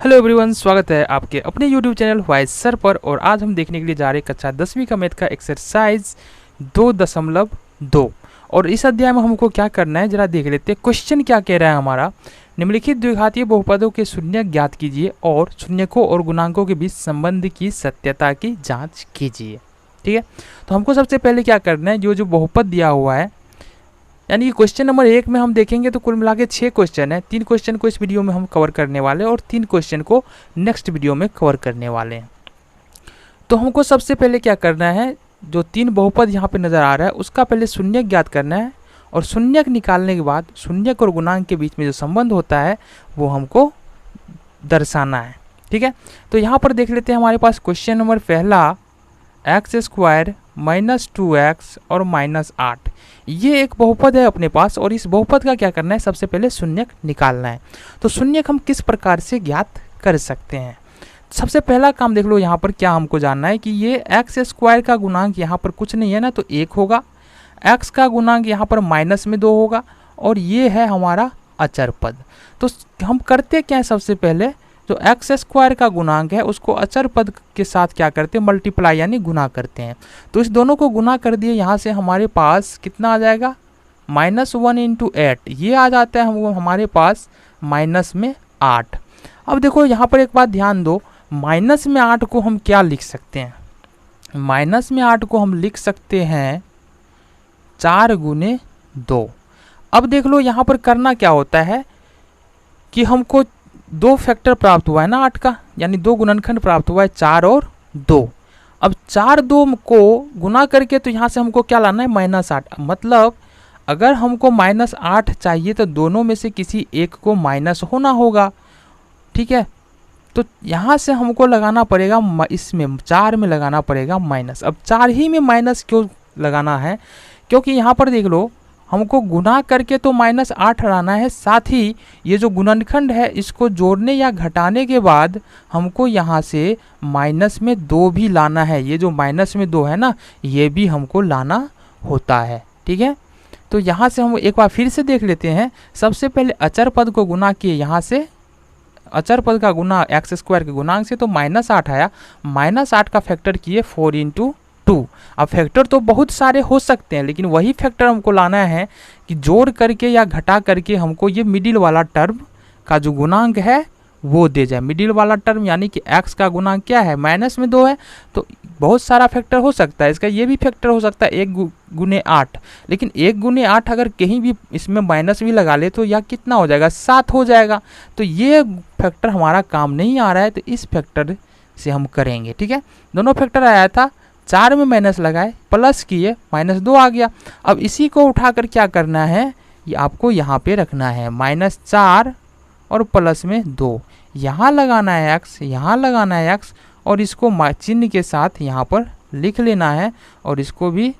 Hello everyone, स्वागत है आपके अपने यूट्यूब चैनल वाइज सर पर। और आज हम देखने के लिए जा रहे हैं कक्षा 10वीं का मैथ का एक्सरसाइज 2.2। और इस अध्याय में हमको क्या करना है जरा देख लेते हैं। क्वेश्चन क्या कह रहा है हमारा, निम्नलिखित द्विघातीय बहुपदों के शून्य ज्ञात कीजिए और शून्यकों और गुणांकों के बीच संबंध की सत्यता की जाँच कीजिए। ठीक है, तो हमको सबसे पहले क्या करना है, जो बहुपद दिया हुआ है, यानी कि क्वेश्चन नंबर 1 में हम देखेंगे तो कुल मिला के 6 क्वेश्चन है। 3 क्वेश्चन को इस वीडियो में हम कवर करने वाले हैं और 3 क्वेश्चन को नेक्स्ट वीडियो में कवर करने वाले हैं। तो हमको सबसे पहले क्या करना है, जो 3 बहुपद यहाँ पे नज़र आ रहा है उसका पहले शून्यक ज्ञात करना है और शून्यक निकालने के बाद शून्यक और गुणांक के बीच में जो संबंध होता है वो हमको दर्शाना है। ठीक है, तो यहाँ पर देख लेते हैं हमारे पास क्वेश्चन नंबर पहला, x² - 2x और -8। ये एक बहुपद है अपने पास और इस बहुपद का क्या करना है, सबसे पहले शून्यक निकालना है। तो शून्यक हम किस प्रकार से ज्ञात कर सकते हैं। सबसे पहला काम देख लो, यहाँ पर क्या हमको जानना है कि ये x² का गुणांक यहाँ पर कुछ नहीं है ना, तो 1 होगा। x का गुणांक यहाँ पर -2 होगा और ये है हमारा अचर पद। तो हम करते क्या है, सबसे पहले जो x² का गुणांक है उसको अचर पद के साथ क्या करते हैं, मल्टीप्लाई यानी गुना करते हैं। तो इस दोनों को गुना कर दिए, यहाँ से हमारे पास कितना आ जाएगा, -1 × 8, ये आ जाता है हमारे पास -8। अब देखो यहाँ पर एक बात ध्यान दो, -8 को हम क्या लिख सकते हैं, -8 को हम लिख सकते हैं 4 × 2। अब देख लो यहाँ पर करना क्या होता है कि हमको 2 फैक्टर प्राप्त हुआ है ना 8 का, यानी 2 गुणनखंड प्राप्त हुआ है 4 और 2। अब 4 2 को गुना करके तो यहाँ से हमको क्या लाना है, -8। मतलब अगर हमको -8 चाहिए तो दोनों में से किसी एक को माइनस होना होगा। ठीक है, तो यहाँ से हमको लगाना पड़ेगा, इसमें 4 में लगाना पड़ेगा माइनस। अब 4 ही में माइनस क्यों लगाना है, क्योंकि यहाँ पर देख लो हमको गुना करके तो -8 लाना है, साथ ही ये जो गुणनखंड है इसको जोड़ने या घटाने के बाद हमको यहाँ से -2 भी लाना है। ये जो -2 है ना, ये भी हमको लाना होता है। ठीक है, तो यहाँ से हम एक बार फिर से देख लेते हैं। सबसे पहले अचर पद को गुना किए, यहाँ से अचर पद का गुना x² के गुणांक से तो -8 आया, -8 का फैक्टर किए 4 × 2। अब फैक्टर तो बहुत सारे हो सकते हैं, लेकिन वही फैक्टर हमको लाना है कि जोड़ करके या घटा करके हमको ये मिडिल वाला टर्म का जो गुणांक है वो दे जाए। मिडिल वाला टर्म यानी कि x का गुणांक क्या है, -2 है, तो बहुत सारा फैक्टर हो सकता है। इसका ये भी फैक्टर हो सकता है 1 × 8, लेकिन 1 × 8 अगर कहीं भी इसमें माइनस भी लगा ले तो यह कितना हो जाएगा, 7 हो जाएगा। तो ये फैक्टर हमारा काम नहीं आ रहा है, तो इस फैक्टर से हम करेंगे। ठीक है, दोनों फैक्टर आया था, 4 में माइनस लगाए, प्लस किए, -2 आ गया। अब इसी को उठाकर क्या करना है, ये आपको यहाँ पे रखना है, -4 और प्लस में 2, यहाँ लगाना है x, यहाँ लगाना है x, और इसको चिन्ह के साथ यहाँ पर लिख लेना है और इसको भी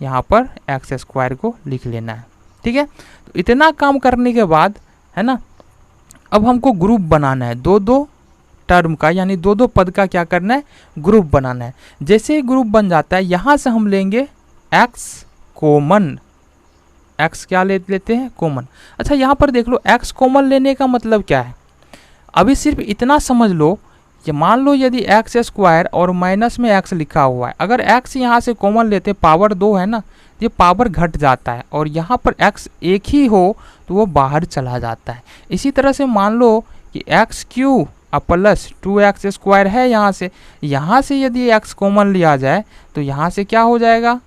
यहाँ पर x² को लिख लेना है। ठीक है, तो इतना काम करने के बाद है ना, अब हमको ग्रुप बनाना है 2-2 टर्म का, यानी 2-2 पद का क्या करना है, ग्रुप बनाना है। जैसे ही ग्रुप बन जाता है, यहाँ से हम लेंगे x कॉमन, x क्या लेते हैं, कॉमन। अच्छा यहाँ पर देख लो, x कॉमन लेने का मतलब क्या है, अभी सिर्फ इतना समझ लो, ये मान लो यदि x² और माइनस में x लिखा हुआ है, अगर x यहाँ से कॉमन लेते, पावर 2 है ना, ये पावर घट जाता है और यहाँ पर x एक ही हो तो वो बाहर चला जाता है। इसी तरह से मान लो कि x³ प्लस 2x² है, यहाँ से यदि x कॉमन लिया जाए तो यहाँ से क्या हो जाएगा,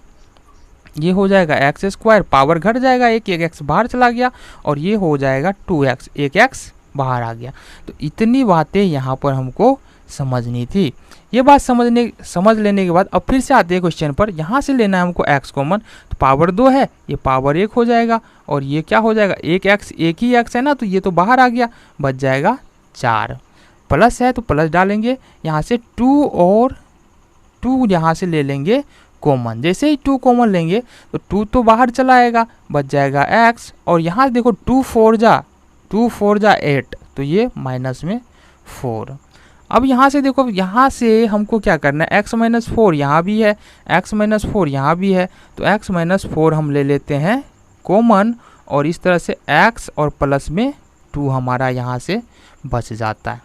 ये हो जाएगा x², पावर घट जाएगा, एक x बाहर चला गया और ये हो जाएगा 2x, एक x बाहर आ गया। तो इतनी बातें यहाँ पर हमको समझनी थी। ये बात समझ लेने के बाद अब फिर से आते हैं क्वेश्चन पर। यहाँ से लेना है हमको x कॉमन, तो पावर 2 है, ये पावर 1 हो जाएगा और ये क्या हो जाएगा, एक ही x है ना, तो ये तो बाहर आ गया, बच जाएगा 4। प्लस है तो प्लस डालेंगे, यहाँ से 2 और 2 यहाँ से ले लेंगे कॉमन। जैसे ही 2 कॉमन लेंगे तो 2 तो बाहर चला आएगा, बच जाएगा x, और यहाँ देखो 2 4 जा 8, तो ये -4। अब यहाँ से देखो, यहाँ से हमको क्या करना है, x - 4 यहाँ भी है, x - 4 यहाँ भी है, तो x - 4 हम ले लेते हैं कॉमन, और इस तरह से x और प्लस में 2 हमारा यहाँ से बच जाता है।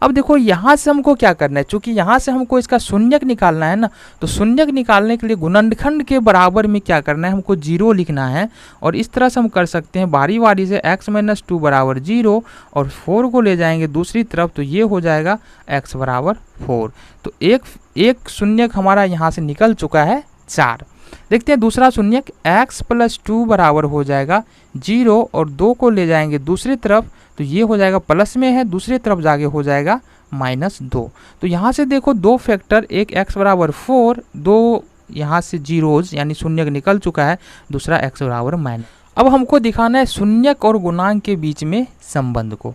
अब देखो यहाँ से हमको क्या करना है, चूंकि यहाँ से हमको इसका शून्यक निकालना है ना, तो शून्यक निकालने के लिए गुणनखंड के बराबर में क्या करना है, हमको 0 लिखना है। और इस तरह से हम कर सकते हैं बारी बारी से x - 2 बराबर 0 और 4 को ले जाएंगे दूसरी तरफ, तो ये हो जाएगा x बराबर 4। तो एक शून्यक हमारा यहाँ से निकल चुका है 4। देखते हैं दूसरा शून्यक, x + 2 बराबर हो जाएगा 0 और 2 को ले जाएंगे दूसरी तरफ, तो ये हो जाएगा प्लस में है, दूसरी तरफ जाके हो जाएगा -2। तो यहाँ से देखो दो फैक्टर, एक x बराबर 4, दो यहाँ से जीरोज यानी शून्यक निकल चुका है, दूसरा x बराबर -। अब हमको दिखाना है शून्यक और गुणांक के बीच में संबंध को।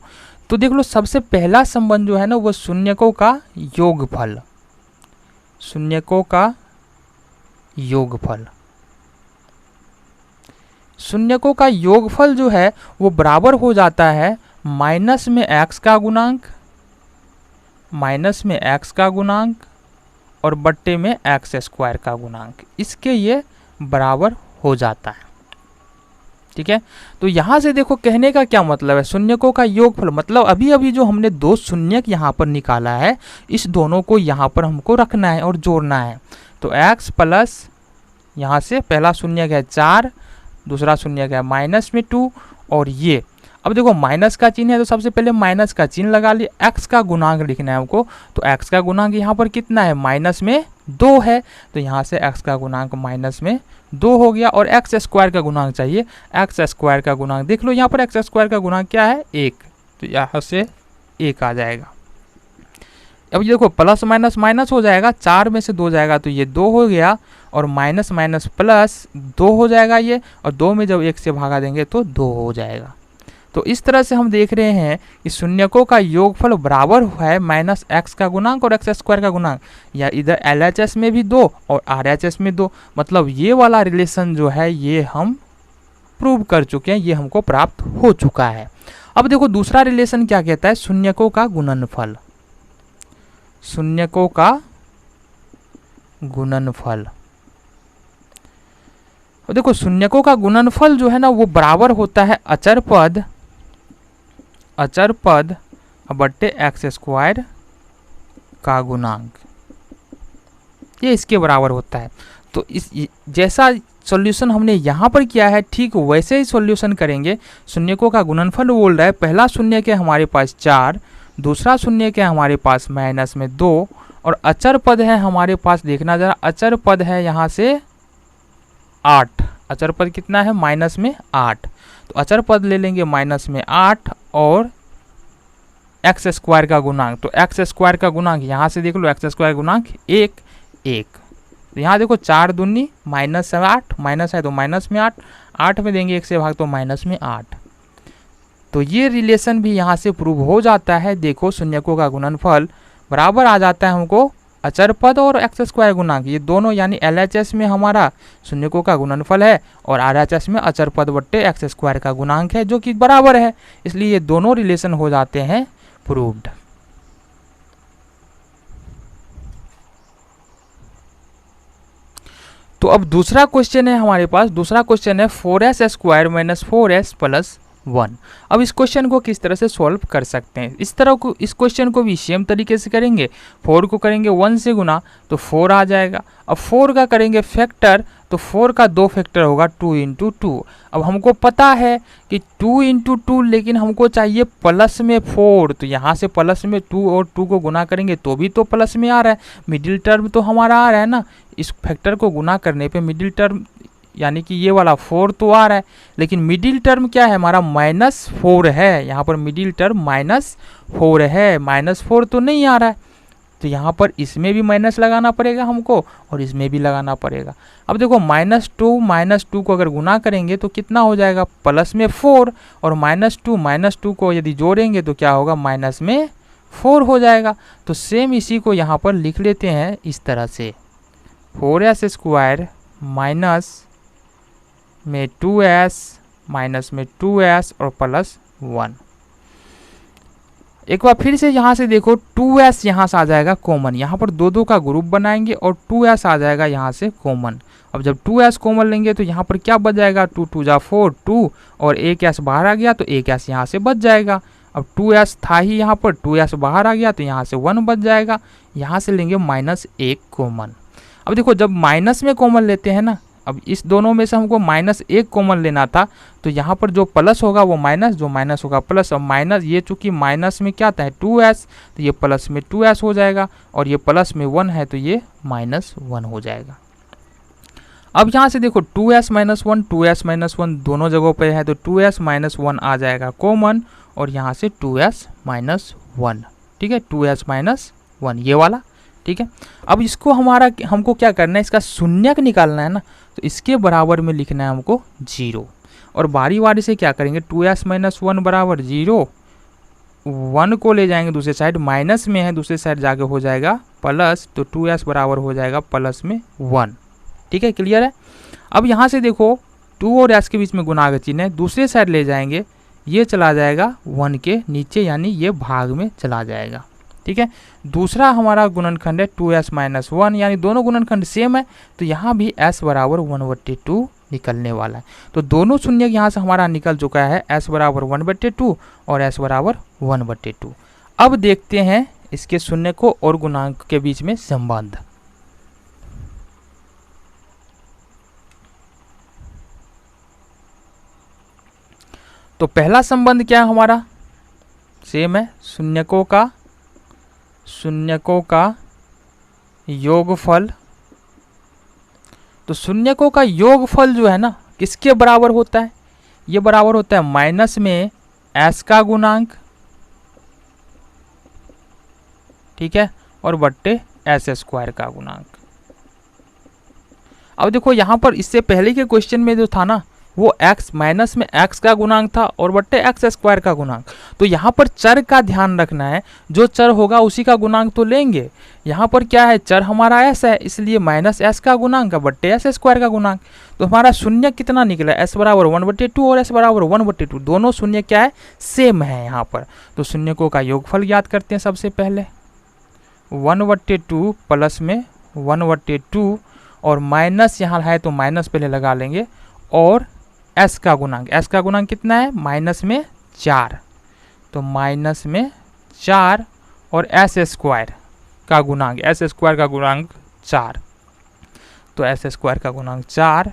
तो देख लो सबसे पहला संबंध जो है ना वो शून्यकों का योगफल, शून्यकों का योगफल। शून्यकों का योगफल जो है वो बराबर हो जाता है माइनस में x का गुणांक, माइनस में x का गुणांक और बट्टे में x² का गुणांक, इसके ये बराबर हो जाता है। ठीक है, तो यहाँ से देखो कहने का क्या मतलब है, शून्यकों का योगफल मतलब अभी अभी जो हमने दो शून्यक यहाँ पर निकाला है, इस दोनों को यहाँ पर हमको रखना है और जोड़ना है। तो x प्लस यहाँ से पहला शून्यक है 4, दूसरा शून्यक है -2 और ये अब देखो माइनस का चिन्ह है तो सबसे पहले माइनस का चिन्ह लगा लिए, x का गुणांक लिखना है हमको। तो x का गुणांक यहाँ पर कितना है, -2 है, तो यहाँ से x का गुणांक -2 हो गया। और x² का गुणांक चाहिए, x² का गुणांक देख लो यहाँ पर x² का गुणांक क्या है 1, तो यहाँ से 1 आ जाएगा। अब ये देखो प्लस माइनस माइनस हो जाएगा, 4 में से 2 जाएगा तो ये 2 हो गया और माइनस माइनस प्लस 2 हो जाएगा ये, और 2 में जब 1 से भागा देंगे तो 2 हो जाएगा। तो इस तरह से हम देख रहे हैं कि शून्यकों का योगफल बराबर है -x का गुणांक और x² का गुणांक, या इधर LHS में भी 2 और RHS में 2, मतलब ये वाला रिलेशन जो है ये हम प्रूव कर चुके हैं, ये हमको प्राप्त हो चुका है। अब देखो दूसरा रिलेशन क्या कहता है, शून्यकों का गुणनफल, शून्यकों का गुणनफल। देखो शून्यकों का गुणनफल जो है ना वो बराबर होता है अचर पद बट्टे x² का गुणांक, ये इसके बराबर होता है। तो इस जैसा सॉल्यूशन हमने यहाँ पर किया है ठीक वैसे ही सॉल्यूशन करेंगे। शून्यकों का गुणनफल बोल रहा है, पहला शून्यक है हमारे पास 4, दूसरा शून्यक है हमारे पास -2 और अचर पद है हमारे पास, देखना जरा अचर पद है यहाँ से 8, अचर पद कितना है -8, तो अचर पद ले लेंगे -8 और x² का गुणांक, तो x² का गुणांक यहाँ से देख लो x² गुणांक 1 1, तो यहाँ देखो 4 दूनी -8, माइनस है तो माइनस में 8, 8 में देंगे 1 से भाग तो -8। तो ये रिलेशन भी यहाँ से प्रूव हो जाता है। देखो शून्यकों का गुणनफल बराबर आ जाता है हमको अचर पद और x² गुणांक, ये दोनों यानी LHS में हमारा शून्यकों का गुणनफल है और RHS में अचर पद बट्टे x² का गुणांक है जो कि बराबर है, इसलिए ये दोनों रिलेशन हो जाते हैं प्रूव्ड। तो अब दूसरा क्वेश्चन है हमारे पास, दूसरा क्वेश्चन है 4s² - 4s + 1। अब इस क्वेश्चन को किस तरह से सॉल्व कर सकते हैं, इस क्वेश्चन को भी सेम तरीके से करेंगे। 4 को करेंगे 1 से गुना तो 4 आ जाएगा। अब 4 का करेंगे फैक्टर तो 4 का 2 फैक्टर होगा 2 × 2। अब हमको पता है कि 2 × 2, लेकिन हमको चाहिए प्लस में 4, तो यहाँ से प्लस में 2 और 2 को गुना करेंगे तो भी तो प्लस में आ रहा है, मिडिल टर्म तो हमारा आ रहा है ना। इस फैक्टर को गुना करने पे मिडिल टर्म यानी कि ये वाला 4 तो आ रहा है, लेकिन मिडिल टर्म क्या है हमारा -4 है, यहाँ पर मिडिल टर्म -4 है, -4 तो नहीं आ रहा है, तो यहाँ पर इसमें भी माइनस लगाना पड़ेगा हमको और इसमें भी लगाना पड़ेगा। अब देखो -2 को अगर गुना करेंगे तो कितना हो जाएगा, प्लस में 4 और -2 को यदि जोड़ेंगे तो क्या होगा, माइनस में 4 हो जाएगा। तो सेम इसी को यहाँ पर लिख लेते हैं इस तरह से, 4s² माइनस में 2s माइनस में 2s और +1। एक बार फिर से यहाँ से देखो 2s यहाँ से आ जाएगा कॉमन, यहाँ पर 2 का ग्रुप बनाएंगे और 2s आ जाएगा यहाँ से कॉमन। अब जब 2s कॉमन लेंगे तो यहाँ पर क्या बच जाएगा, 2 × 2 = 4, 2 और 1s बाहर आ गया तो 1s यहाँ से बच जाएगा। अब 2s था ही यहाँ पर, 2s बाहर आ गया तो यहाँ से 1 बच जाएगा। यहाँ से लेंगे -1 कॉमन। अब देखो जब माइनस में कॉमन लेते हैं ना, अब इस दोनों में से हमको -1 कॉमन लेना था, तो यहाँ पर जो प्लस होगा वो माइनस, जो माइनस होगा प्लस। अब माइनस, ये चूंकि माइनस में क्या था 2s, तो ये प्लस में 2s हो जाएगा, और ये प्लस में 1 है तो ये -1 हो जाएगा। अब यहाँ से देखो 2s - 1, 2s - 1 दोनों जगहों पे है, तो 2s - 1 आ जाएगा कॉमन, और यहाँ से 2s - 1, ठीक है, 2s - 1 ये वाला, ठीक है। अब इसको हमको क्या करना है, इसका शून्यक निकालना है ना, तो इसके बराबर में लिखना है हमको 0, और बारी बारी से क्या करेंगे, 2s - 1 बराबर 0, 1 को ले जाएंगे दूसरे साइड, माइनस में है दूसरे साइड जाके हो जाएगा प्लस, तो 2s बराबर हो जाएगा प्लस में 1, ठीक है, क्लियर है। अब यहाँ से देखो 2 और s के बीच में गुणा का चिन्ह है, दूसरे साइड ले जाएंगे, ये चला जाएगा 1 के नीचे, यानी ये भाग में चला जाएगा, ठीक है। दूसरा हमारा गुणनखंड है 2s - 1, यानी दोनों गुणनखंड सेम है, तो यहाँ भी s बराबर 1/2 निकलने वाला है। तो दोनों शून्य यहाँ से हमारा निकल चुका है, s बराबर 1/2 और s बराबर 1/2। अब देखते हैं इसके शून्य को और गुणांक के बीच में संबंध। तो पहला संबंध क्या है हमारा, सेम है, शून्यकों का योगफल। तो शून्यकों का योगफल जो है ना किसके बराबर होता है, ये बराबर होता है माइनस में s का गुणांक, ठीक है, और बट्टे s² का गुणांक। अब देखो यहाँ पर इससे पहले के क्वेश्चन में जो था ना वो x माइनस में x का गुणांक था और बट्टे x² का गुणांक। तो यहाँ पर चर का ध्यान रखना है, जो चर होगा उसी का गुणांक तो लेंगे। यहाँ पर क्या है, चर हमारा s है, इसलिए -s का गुणांक बट्टे s² का गुणांक। तो हमारा शून्य कितना निकला, s बराबर 1/2 और s बराबर 1/2, दोनों शून्य क्या है, सेम है यहाँ पर। तो शून्यकों का योगफल ज्ञात करते हैं सबसे पहले, 1/2 प्लस में 1/2, और माइनस यहाँ है तो माइनस पहले लगा लेंगे, और s का गुणांक कितना है, माइनस में 4, तो माइनस में 4, और s² का गुणांक, s² का गुणांक 4, तो s² का गुणांक 4।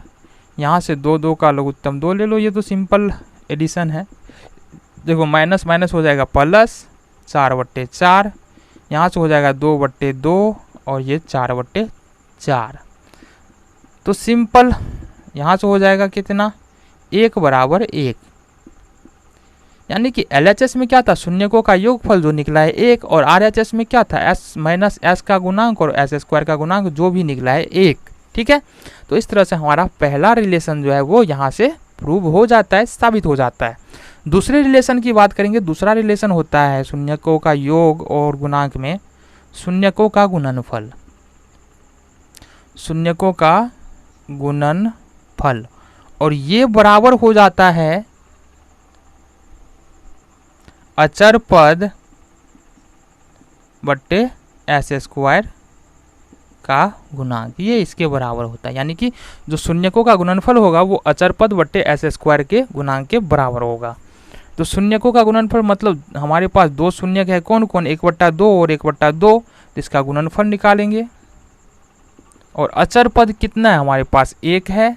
यहाँ से 2 का लघुत्तम 2 ले लो, ये तो सिंपल एडिशन है। देखो माइनस माइनस हो जाएगा प्लस, 4/4, यहाँ से हो जाएगा 2/2, और ये 4/4। तो सिंपल यहाँ से हो जाएगा कितना, 1 बराबर 1, यानी कि LHS में क्या था, शून्यकों का योगफल जो निकला है 1, और RHS में क्या था, s - s का गुणांक और s² का गुणांक जो भी निकला है 1, ठीक है। तो इस तरह से हमारा पहला रिलेशन जो है वो यहाँ से प्रूव हो जाता है, साबित हो जाता है। दूसरे रिलेशन की बात करेंगे, दूसरा रिलेशन होता है शून्यकों का योग और गुणांक में शून्यकों का गुणनफल, शून्यकों का गुणनफल, और ये बराबर हो जाता है अचर पद बट्टे s² का गुणांक, ये इसके बराबर होता है। यानी कि जो शून्यकों का गुणनफल होगा वो अचर पद बट्टे s² के गुणांक के बराबर होगा। तो शून्यकों का गुणनफल मतलब हमारे पास 2 शून्यक है, कौन कौन, 1/2 और 1/2, तो इसका गुणनफल निकालेंगे। और अचर पद कितना है हमारे पास, 1 है,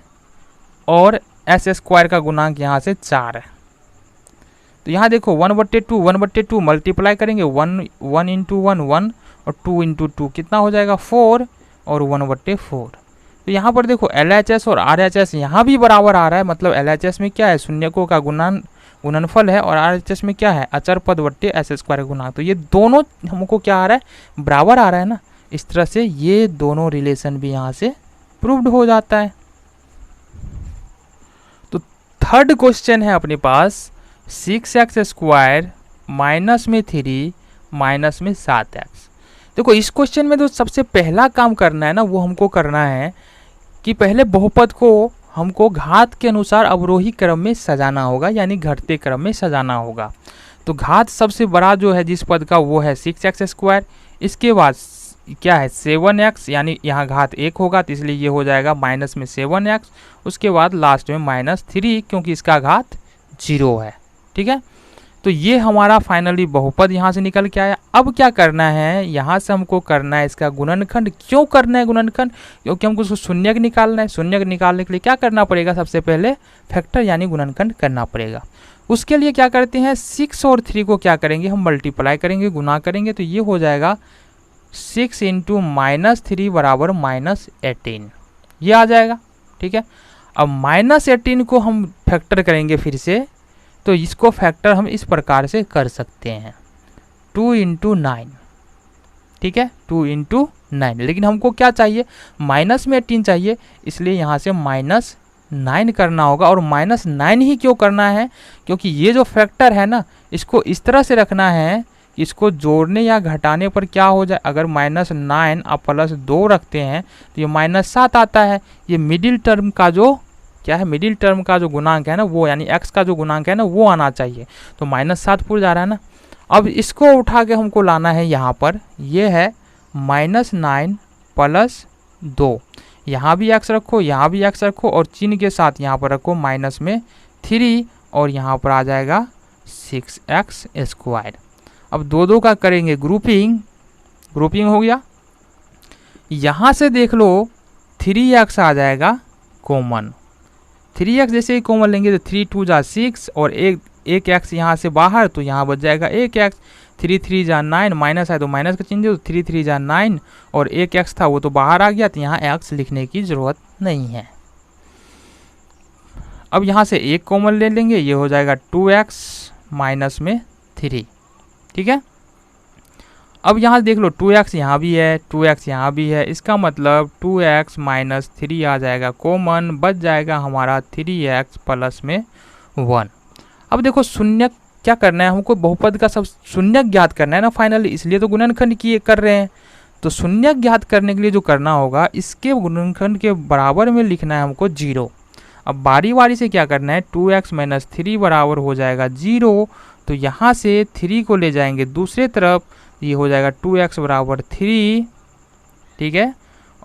और s² का गुणांक यहाँ से 4 है। तो यहाँ देखो 1/2 मल्टीप्लाई करेंगे, 1 × 1 1, और 2 × 2 कितना हो जाएगा 4, और 1/4। तो यहाँ पर देखो LHS और RHS यहाँ भी बराबर आ रहा है, मतलब LHS में क्या है, शून्यकों का गुणनफल है, और RHS में क्या है, अचर पद बट्टे s² का गुणांक। तो ये दोनों हमको क्या आ रहा है, बराबर आ रहा है ना। इस तरह से ये दोनों रिलेशन भी यहाँ से प्रूव्ड हो जाता है। तो थर्ड क्वेश्चन है अपने पास 6x² माइनस में 3 माइनस में 7x। देखो इस क्वेश्चन में तो सबसे पहला काम करना है ना, वो हमको करना है कि पहले बहुपद को हमको घात के अनुसार अवरोही क्रम में सजाना होगा, यानी घटते क्रम में सजाना होगा। तो घात सबसे बड़ा जो है जिस पद का वो है 6x², इसके बाद क्या है 7x, यानी यहाँ घात 1 होगा तो इसलिए ये हो जाएगा माइनस में 7x, उसके बाद लास्ट में -3 क्योंकि इसका घात 0 है, ठीक है। तो ये हमारा फाइनली बहुपद यहाँ से निकल के आया। अब क्या करना है, यहाँ से हमको करना है इसका गुणनखंड। क्यों करना है गुणनखंड? क्योंकि हमको उसको शून्यक निकालना है। शून्यक निकालने के लिए क्या करना पड़ेगा, सबसे पहले फैक्टर यानी गुणनखंड करना पड़ेगा। उसके लिए क्या करते हैं, 6 और 3 को क्या करेंगे, हम मल्टीप्लाई करेंगे, गुना करेंगे, तो ये हो जाएगा 6 इंटू -3 बराबर -18, ये आ जाएगा। ठीक है, अब -18 को हम फैक्टर करेंगे फिर से, तो इसको फैक्टर हम इस प्रकार से कर सकते हैं 2 इंटू 9। ठीक है, 2 इंटू 9, लेकिन हमको क्या चाहिए, माइनस में 18 चाहिए, इसलिए यहाँ से -9 करना होगा। और -9 ही क्यों करना है, क्योंकि ये जो फैक्टर है ना, इसको इस तरह से रखना है कि इसको जोड़ने या घटाने पर क्या हो जाए, अगर -9 आप +2 रखते हैं तो ये -7 आता है। ये मिडिल टर्म का जो क्या है, मिडिल टर्म का जो गुणांक है ना वो, यानी x का जो गुणांक है ना वो आना चाहिए। तो -7 पूरा जा रहा है ना। अब इसको उठा के हमको लाना है यहाँ पर, ये है -9 + 2, यहाँ भी x रखो, यहाँ भी x रखो, और चिन्ह के साथ यहाँ पर रखो -3, और यहाँ पर आ जाएगा 6x²। अब दो का करेंगे ग्रुपिंग, ग्रुपिंग हो गया। यहाँ से देख लो 3x आ जाएगा कॉमन, 3x जैसे ही कॉमन लेंगे तो 3 2 जा 6, और एक x यहाँ से बाहर, तो यहाँ बच जाएगा 1x। 3 3 जा 9, माइनस है तो माइनस का चिन्ह, तो 3 3 जा 9, और 1x था वो तो बाहर आ गया, तो यहाँ x लिखने की ज़रूरत नहीं है। अब यहाँ से एक कॉमन ले लेंगे, ये हो जाएगा 2x माइनस में 3। ठीक है, अब यहाँ देख लो 2x यहाँ भी है, 2x यहाँ भी है, इसका मतलब 2x माइनस 3 आ जाएगा कॉमन, बच जाएगा हमारा 3x प्लस में 1। अब देखो शून्यक क्या करना है, हमको बहुपद का सब शून्यक ज्ञात करना है ना फाइनली, इसलिए तो गुणनखंड किए कर रहे हैं। तो शून्यक ज्ञात करने के लिए जो करना होगा, इसके गुणनखंड के बराबर में लिखना है हमको 0। अब बारी बारी से क्या करना है, 2x माइनस 3 बराबर हो जाएगा 0, तो यहाँ से 3 को ले जाएंगे दूसरे तरफ, ये हो जाएगा 2x बराबर 3। ठीक है,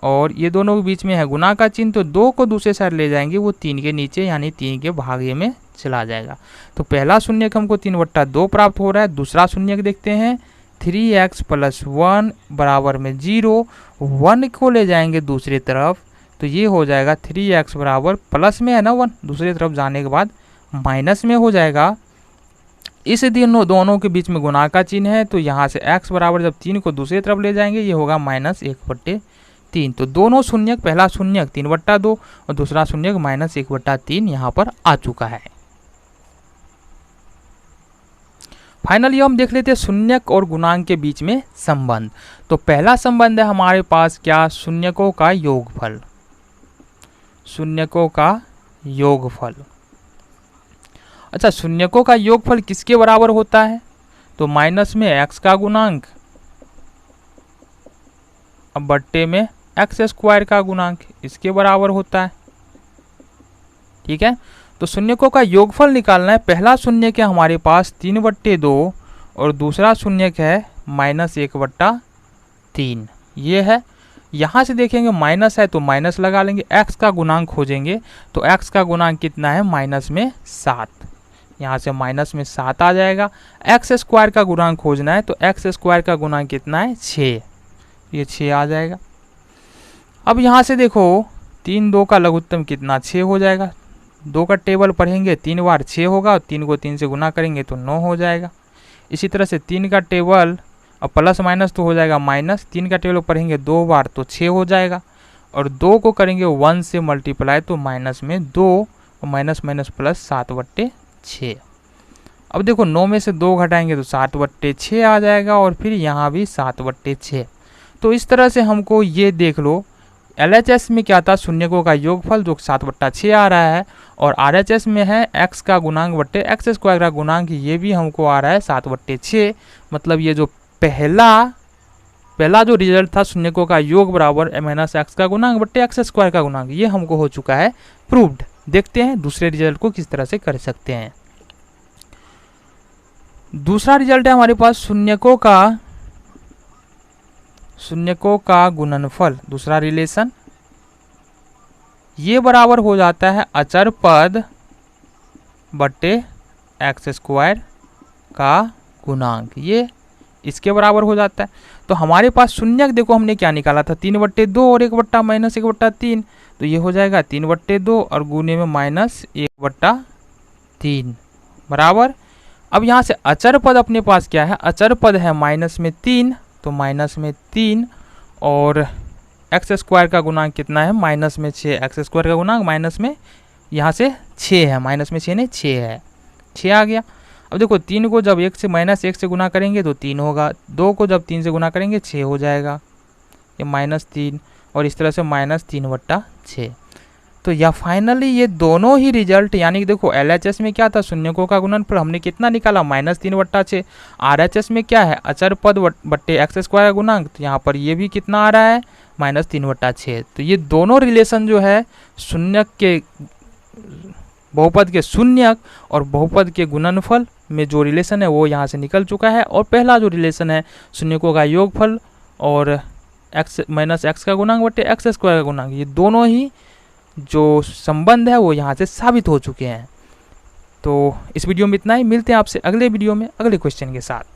और ये दोनों के बीच में है गुना का चिन्ह, तो 2 को दूसरे साइड ले जाएंगे, वो 3 के नीचे यानी 3 के भागे में चला जाएगा। तो पहला शून्यक हमको 3/2 प्राप्त हो रहा है। दूसरा शून्यक देखते हैं, 3x + 1 बराबर में 0, 1 को ले जाएंगे दूसरी तरफ, तो ये हो जाएगा 3x बराबर प्लस में है ना 1, दूसरी तरफ जाने के बाद माइनस में हो जाएगा। इस दोनों के बीच में गुना का चिन्ह है, तो यहाँ से x बराबर जब 3 को दूसरी तरफ ले जाएंगे, ये होगा -1/3। तो दोनों शून्यक, पहला शून्यक 3/2 और दूसरा शून्यक -1/3 यहाँ पर आ चुका है। फाइनली हम देख लेते हैं शून्यक और गुणांक के बीच में संबंध। तो पहला संबंध है हमारे पास क्या, शून्यकों का योगफल, शून्यकों का योगफल। अच्छा, शून्यकों का योगफल किसके बराबर होता है, तो माइनस में x का गुणांक अब बट्टे में x² का गुणांक, इसके बराबर होता है। ठीक है, तो शून्यकों का योगफल निकालना है। पहला शून्यक है हमारे पास 3/2 और दूसरा शून्यक है -1/3, ये है। यहाँ से देखेंगे माइनस है तो माइनस लगा लेंगे, x का गुणांक खोजेंगे, तो x का गुणांक कितना है, -7, यहाँ से -7 आ जाएगा। x² का गुणांक खोजना है, तो x² का गुणांक कितना है, 6, ये 6 आ जाएगा। अब यहाँ से देखो 3 2 का लघुत्तम कितना, 6 हो जाएगा। 2 का टेबल पढ़ेंगे 3 बार 6 होगा, 3 को 3 से गुना करेंगे तो 9 हो जाएगा। इसी तरह से 3 का टेबल, अब प्लस माइनस तो हो जाएगा माइनस, 3 का टेबल पढ़ेंगे 2 बार तो 6 हो जाएगा, और 2 को करेंगे 1 से मल्टीप्लाई तो माइनस में 2, और माइनस माइनस प्लस 7/6। अब देखो 9 में से 2 घटाएंगे तो 7/6 आ जाएगा, और फिर यहाँ भी 7/6। तो इस तरह से हमको ये देख लो, LHS में क्या था, शून्यकों का योगफल जो 7/6 आ रहा है, और RHS में है x का गुणांक बट्टे x² का गुणांक, ये भी हमको आ रहा है 7/6। मतलब ये जो पहला जो रिजल्ट था शून्यकों का योग बराबर -x का गुणांक बट्टे x² का गुणांक, ये हमको हो चुका है प्रूव्ड। देखते हैं दूसरे रिजल्ट को किस तरह से कर सकते हैं। दूसरा रिजल्ट है हमारे पास शून्यकों का गुणनफल, दूसरा रिलेशन, ये बराबर हो जाता है अचर पद बट्टे x² का गुणांक, ये इसके बराबर हो जाता है। तो हमारे पास शून्यक देखो हमने क्या निकाला था, 3/2 और 1 माइनस 1/3, तो ये हो जाएगा 3/2 और गुने में माइनस 1/3 बराबर। अब यहाँ से अचर पद अपने पास क्या है, अचर पद है माइनस में 3, तो माइनस में 3 और एक्स स्क्वायर का गुणांक कितना है, माइनस में 6, एक्स स्क्वायर का गुणांक माइनस में यहाँ से 6 है, माइनस में 6 नहीं 6 है, 6 आ गया। अब देखो 3 को जब 1 से माइनस 1 से गुना करेंगे तो 3 होगा, 2 को जब 3 से गुना करेंगे 6 हो जाएगा, ये -3 और इस तरह से -3/6। तो यह फाइनली ये दोनों ही रिजल्ट, यानी कि देखो LHS में क्या था, शून्यकों का गुणनफल हमने कितना निकाला -3/6, RHS में क्या है, अचर पद बट्टे एक्स स्क्वायर का गुणांक, तो यहाँ पर ये भी कितना आ रहा है -3/6। तो ये दोनों रिलेशन जो है शून्यक के, बहुपद के शून्यक और बहुपद के गुणनफल में जो रिलेशन है वो यहाँ से निकल चुका है। और पहला जो रिलेशन है शून्यकों का योगफल और x माइनस एक्स का गुणांक बटे एक्स स्क्वायर का गुणांक, ये दोनों ही जो संबंध है वो यहाँ से साबित हो चुके हैं। तो इस वीडियो में इतना ही, मिलते हैं आपसे अगले वीडियो में अगले क्वेश्चन के साथ।